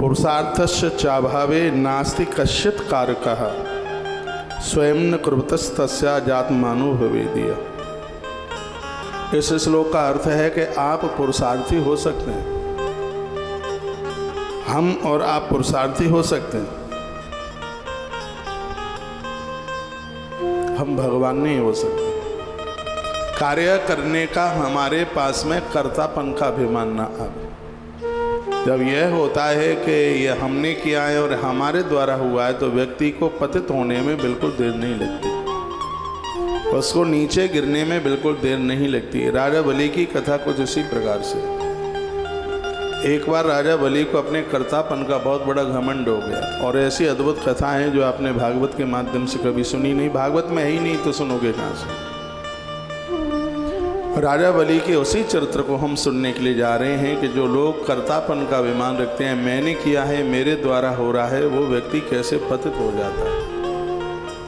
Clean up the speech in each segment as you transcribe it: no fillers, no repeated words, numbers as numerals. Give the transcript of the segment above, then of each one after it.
पुरुषार्थस्य चाभावे नास्ति कश्चित् कारकः स्वयं न कुर्वतस्तस्या जातमानो भवेदिय। इस श्लोक का अर्थ है कि आप पुरुषार्थी हो सकते हैं, हम और आप पुरुषार्थी हो सकते हैं, हम भगवान नहीं हो सकते। कार्य करने का हमारे पास में कर्तापन का अभिमान ना आवे। जब यह होता है कि यह हमने किया है और हमारे द्वारा हुआ है, तो व्यक्ति को पतित होने में बिल्कुल देर नहीं लगती, उसको नीचे गिरने में बिल्कुल देर नहीं लगती। राजा बलि की कथा कुछ इसी प्रकार से। एक बार राजा बलि को अपने कर्तापन का बहुत बड़ा घमंड हो गया, और ऐसी अद्भुत कथाएं हैं जो आपने भागवत के माध्यम से कभी सुनी नहीं, भागवत में है ही नहीं तो सुनोगे कहाँ से। राजा बलि के उसी चरित्र को हम सुनने के लिए जा रहे हैं कि जो लोग कर्तापन का अभिमान रखते हैं, मैंने किया है, मेरे द्वारा हो रहा है, वो व्यक्ति कैसे पतित हो जाता है,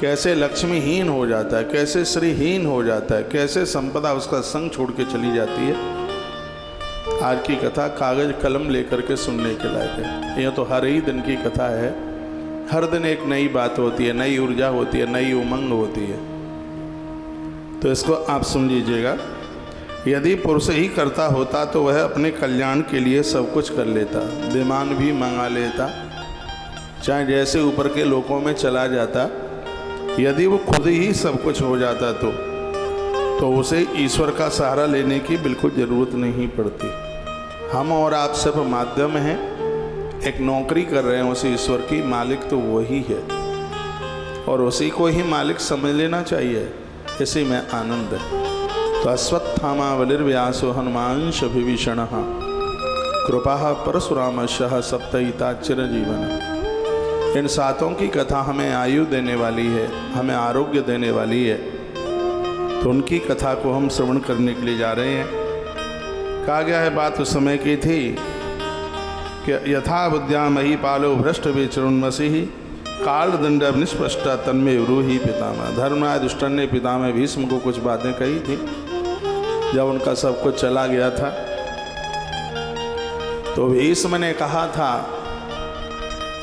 कैसे लक्ष्मीहीन हो जाता है, कैसे श्रीहीन हो जाता है, कैसे संपदा उसका संग छोड़ के चली जाती है। आज की कथा कागज कलम लेकर के सुनने के लायक है। यह तो हर ही दिन की कथा है, हर दिन एक नई बात होती है, नई ऊर्जा होती है, नई उमंग होती है। तो इसको आप सुन लीजिएगा। यदि पुरुष ही करता होता तो वह अपने कल्याण के लिए सब कुछ कर लेता, विमान भी मंगा लेता, चाहे जैसे ऊपर के लोकों में चला जाता। यदि वो खुद ही सब कुछ हो जाता तो उसे ईश्वर का सहारा लेने की बिल्कुल ज़रूरत नहीं पड़ती। हम और आप सब माध्यम हैं, एक नौकरी कर रहे हैं उस ईश्वर की, मालिक तो वही है और उसी को ही मालिक समझ लेना चाहिए। इसी में आनंद है। तो अश्वत्थामा बलिर्व्यासो हनुमांश विभीषण कृपा परशुरामशः सप्तहिता चिरजीवन। इन सातों की कथा हमें आयु देने वाली है, हमें आरोग्य देने वाली है। तो उनकी कथा को हम श्रवण करने के लिए जा रहे हैं। कहा गया है, बात उस समय की थी कि यथा बुद्ध्या मही पालो भ्रष्ट विचरुन्मसी कालदंड निष्पष्ट तन्मे ब्रूहि पितामह। धर्मराज दुष्टन ने पितामह भीष्म को कुछ बातें कही थी जब उनका सब कुछ चला गया था। तो भीष्म ने कहा था,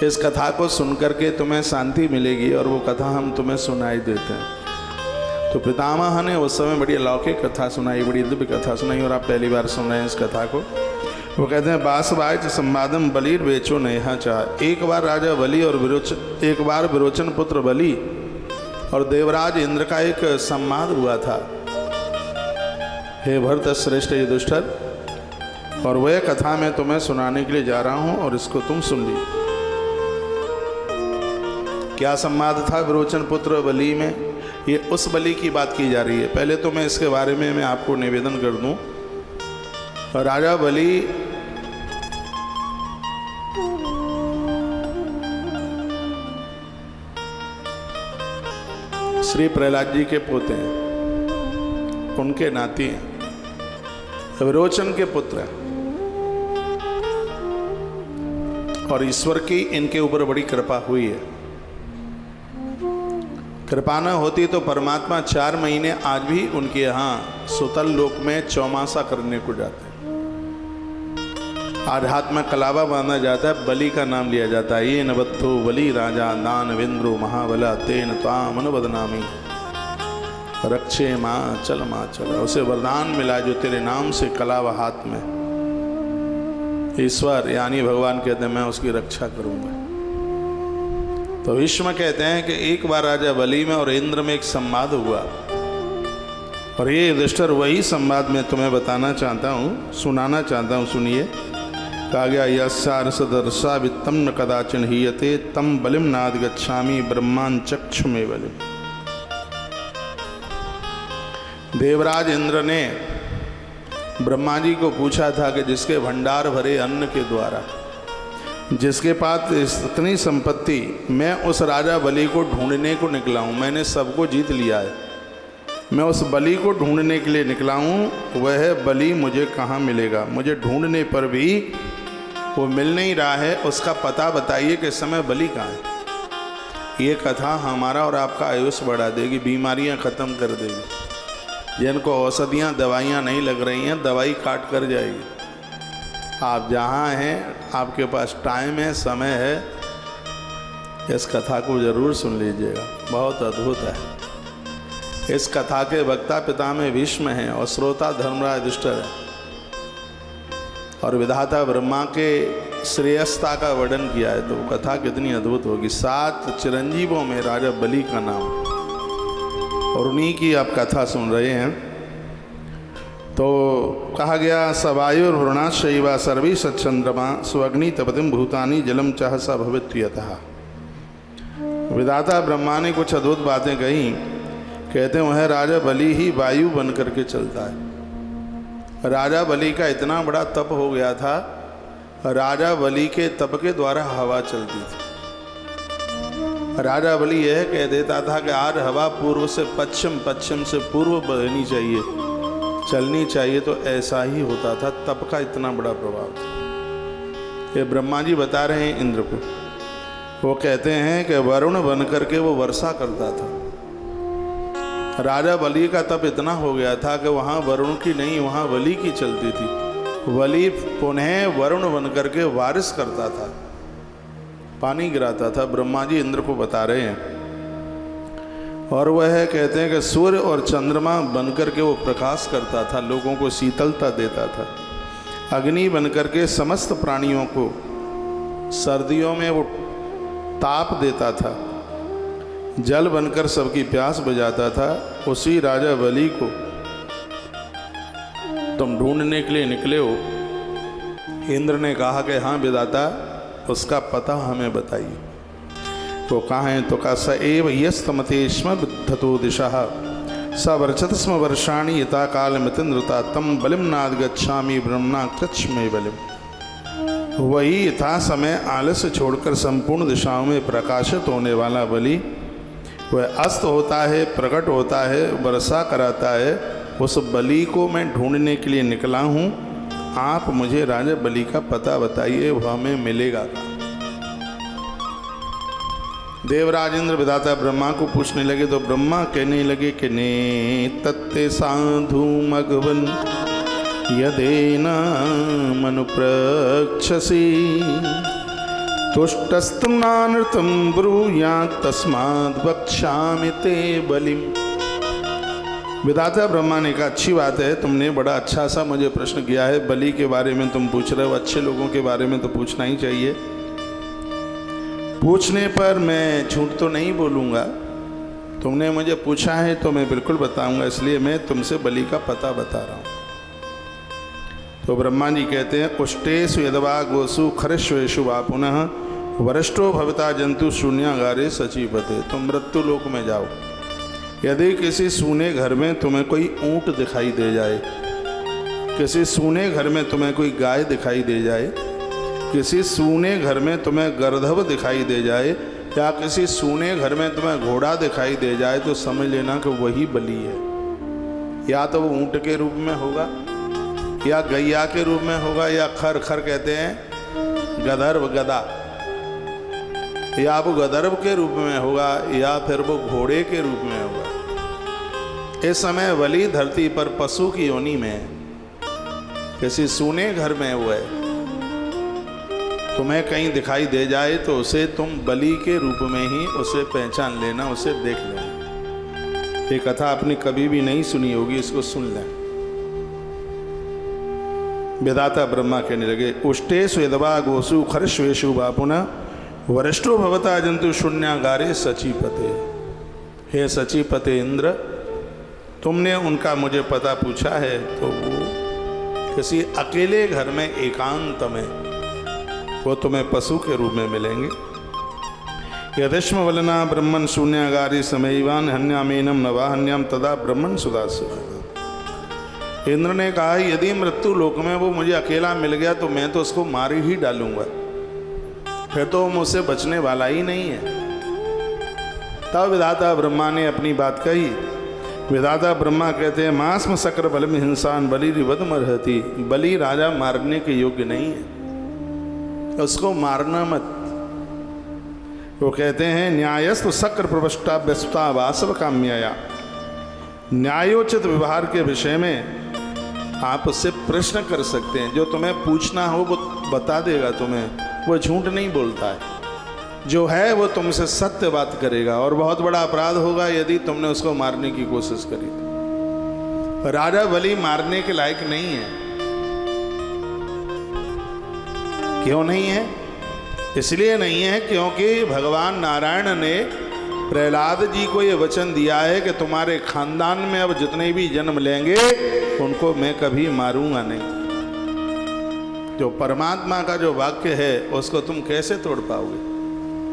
इस कथा को सुनकर के तुम्हें शांति मिलेगी, और वो कथा हम तुम्हें सुनाई देते हैं। तो पितामह ने उस समय बड़ी अलौकिक कथा सुनाई, बड़ी दिव्य कथा सुनाई, और आप पहली बार सुन रहे हैं इस कथा को। वो कहते हैं, बासवाच संवादम बलिर बेचो नेहा चाह। एक बार राजा बलि और एक बार विरोचन पुत्र बलि और देवराज इंद्र का एक संवाद हुआ था। हे भरत श्रेष्ठ युधिष्ठिर, और वह कथा मैं तुम्हें सुनाने के लिए जा रहा हूं, और इसको तुम सुन ली। क्या संवाद था विरोचन पुत्र बलि में? ये उस बलि की बात की जा रही है। पहले तो मैं इसके बारे में मैं आपको निवेदन कर दूं। राजा बलि श्री प्रहलाद जी के पोते हैं, उनके नाती हैं, विरोचन के पुत्र हैं, और ईश्वर की इनके ऊपर बड़ी कृपा हुई है। कृपा न होती तो परमात्मा 4 महीने आज भी उनके यहाँ सुतल लोक में चौमासा करने को जाते हैं। आज हाथ में कलावा बांधा जाता है, बलि का नाम लिया जाता है। ये नबत्थो बलि राजा दान विंद्रो महाबला तेन त्वामन बदनामी रक्षे माँ चल माँ चल। उसे वरदान मिला जो तेरे नाम से कलावा हाथ में। ईश्वर यानी भगवान कहते हैं, मैं उसकी रक्षा करूँगा। तो विष्णु कहते हैं कि एक बार राजा बलि में और इंद्र में एक संवाद हुआ, और ये युधिष्ठिर वही संवाद मैं तुम्हें बताना चाहता हूँ, सुनाना चाहता हूँ। सुनिए। कहा गया, यस्यारसदर्शा वित्तम न कदाचिन हीयते तम बलिम नाद गच्छामि ब्रह्मां चक्षु में बलिम। देवराज इंद्र ने ब्रह्मा जी को पूछा था कि जिसके भंडार भरे अन्न के द्वारा, जिसके पास इतनी संपत्ति, मैं उस राजा बलि को ढूंढने को निकला हूँ। मैंने सबको जीत लिया है, मैं उस बलि को ढूंढने के लिए निकला हूँ। वह बलि मुझे कहाँ मिलेगा? मुझे ढूंढने पर भी वो मिल नहीं रहा है। उसका पता बताइए कि इस समय बलि कहाँ है। ये कथा हमारा और आपका आयुष्य बढ़ा देगी, बीमारियाँ ख़त्म कर देगी। जिनको औषधियाँ दवाइयाँ नहीं लग रही हैं, दवाई काट कर जाएगी। आप जहाँ हैं, आपके पास टाइम है, समय है, इस कथा को जरूर सुन लीजिएगा, बहुत अद्भुत है। इस कथा के वक्ता पिता में भीष्म हैं और श्रोता धर्मराज युधिष्ठिर है। और विधाता ब्रह्मा के श्रेयस्ता का वर्णन किया है, तो वो कथा कितनी अद्भुत होगी। 7 चिरंजीवों में राजा बलि का नाम, और उन्हीं की आप कथा सुन रहे हैं। तो कहा गया सवायुर्वृणाशैवा सर्वे सच्चंद्रमा स्वग्नि तपतिम भूतानि जलम चाह स भवित्वयतः। विधाता ब्रह्मा ने कुछ अद्भुत बातें कही। कहते हैं वह राजा बलि ही वायु बन करके चलता है। राजा बलि का इतना बड़ा तप हो गया था, राजा बलि के तप के द्वारा हवा चलती थी। राजा बलि यह कह देता था कि आज हवा पूर्व से पश्चिम, पश्चिम से पूर्व बहनी चाहिए, चलनी चाहिए, तो ऐसा ही होता था। तप का इतना बड़ा प्रभाव था। ये ब्रह्मा जी बता रहे हैं इंद्र को। वो कहते हैं कि वरुण बन करके वो वर्षा करता था। राजा बलि का तप इतना हो गया था कि वहाँ वरुण की नहीं, वहाँ बलि की चलती थी। बलि पुनः वरुण बन करके बारिश करता था, पानी गिराता था। ब्रह्मा जी इंद्र को बता रहे हैं। और वह कहते हैं कि सूर्य और चंद्रमा बन करके वो प्रकाश करता था, लोगों को शीतलता देता था। अग्नि बन करके समस्त प्राणियों को सर्दियों में वो ताप देता था। जल बनकर सबकी प्यास बुझाता था। उसी राजा बलि को तुम ढूंढने के लिए निकले हो। इंद्र ने कहा कि हाँ विधाता, उसका पता हमें बताइए। तो कहाँ है? तो कहा स एव यस्तमते स्म विद्धतो दिशः स वर्चत स्म वर्षाणि यथा काल मितिन्द्रता तम बलिम नाद गच्छामि ब्रह्मणा कृच्छ में बलिम। वही यथा समय आलस्य छोड़कर संपूर्ण दिशाओं में प्रकाशित होने वाला बलि, वह अस्त होता है, प्रकट होता है, वर्षा कराता है। उस बलि को मैं ढूंढने के लिए निकला हूँ। आप मुझे राजा बलि का पता बताइए, वह हमें मिलेगा। देवराज इंद्र विधाता ब्रह्मा को पूछने लगे। तो ब्रह्मा कहने लगे कि ने तत्ते साधु मघवन यदेन मनुप्रक्षसी तुष्टस्तुनानृतं ब्रूयात् तस्माद् वक्ष्यामि ते बलिम। विधाता ब्रह्मा ने कहा अच्छी बात है, तुमने बड़ा अच्छा सा मुझे प्रश्न किया है। बलि के बारे में तुम पूछ रहे हो, अच्छे लोगों के बारे में तो पूछना ही चाहिए। पूछने पर मैं झूठ तो नहीं बोलूँगा। तुमने मुझे पूछा है तो मैं बिल्कुल बताऊँगा, इसलिए मैं तुमसे बलि का पता बता रहा हूँ। तो ब्रह्मा जी कहते हैं उष्टेषु यदवा गोसु खरश्वेषु वा पुनः वरिष्ठो भवता जंतु शून्यागारे सचीपते। तुम मृत्यु लोक में जाओ। यदि किसी सूने घर में तुम्हें कोई ऊंट दिखाई दे जाए, किसी सूने घर में तुम्हें कोई गाय दिखाई दे जाए, किसी सूने घर में तुम्हें गर्दभ दिखाई दे जाए, या किसी सूने घर में तुम्हें घोड़ा दिखाई दे जाए, तो समझ लेना कि वही बलि है। या तो वो ऊंट के रूप में होगा, या गैया के रूप में होगा, या खर खर कहते हैं गदर्भ गदा, या वो गदर्भ के रूप में होगा, या फिर वो घोड़े के रूप में होगा। इस समय बलि धरती पर पशु की योनि में है, किसी सूने घर में हुआ है। तुम्हें कहीं दिखाई दे जाए तो उसे तुम बलि के रूप में ही उसे पहचान लेना, उसे देख लेना। ये कथा आपने कभी भी नहीं सुनी होगी, इसको सुन लें। विधाता ब्रह्मा कहने लगे उष्टेषु यदवा गोसु खरश्वेषु वा पुनः वरिष्ठो भवता जंतु शून्यागारे सचीपते। हे सचीपते इंद्र, तुमने उनका मुझे पता पूछा है, तो वो किसी अकेले घर में एकांत में वो तुम्हें पशु के रूप में मिलेंगे। यदिष्म वलना ब्रह्मन शून्यागारी समयवान हन्यामेनम नवाहन्याम तदा ब्रह्मन सुदास्य। इंद्र ने कहा यदि मृत्यु लोक में वो मुझे अकेला मिल गया तो मैं तो उसको मार ही डालूंगा, फिर तो वो मुझसे बचने वाला ही नहीं है। तब विधाता ब्रह्मा ने अपनी बात कही। विधाता ब्रह्मा कहते हैं मास्म शक्र बलम हिंसान बलि रिवद मरहती। बलि राजा मारने के योग्य नहीं है, उसको मारना मत। वो कहते हैं न्यायस्तु शक्र प्रवष्टा व्यस्ता वासव काम्यया। न्यायोचित व्यवहार के विषय में आप उससे प्रश्न कर सकते हैं। जो तुम्हें पूछना हो वो बता देगा तुम्हें, वो झूठ नहीं बोलता है। जो है वो तुमसे सत्य बात करेगा। और बहुत बड़ा अपराध होगा यदि तुमने उसको मारने की कोशिश करी तो। राजा बलि मारने के लायक नहीं है। क्यों नहीं है? इसलिए नहीं है क्योंकि भगवान नारायण ने प्रहलाद जी को ये वचन दिया है कि तुम्हारे खानदान में अब जितने भी जन्म लेंगे उनको मैं कभी मारूंगा नहीं। जो परमात्मा का जो वाक्य है उसको तुम कैसे तोड़ पाओगे?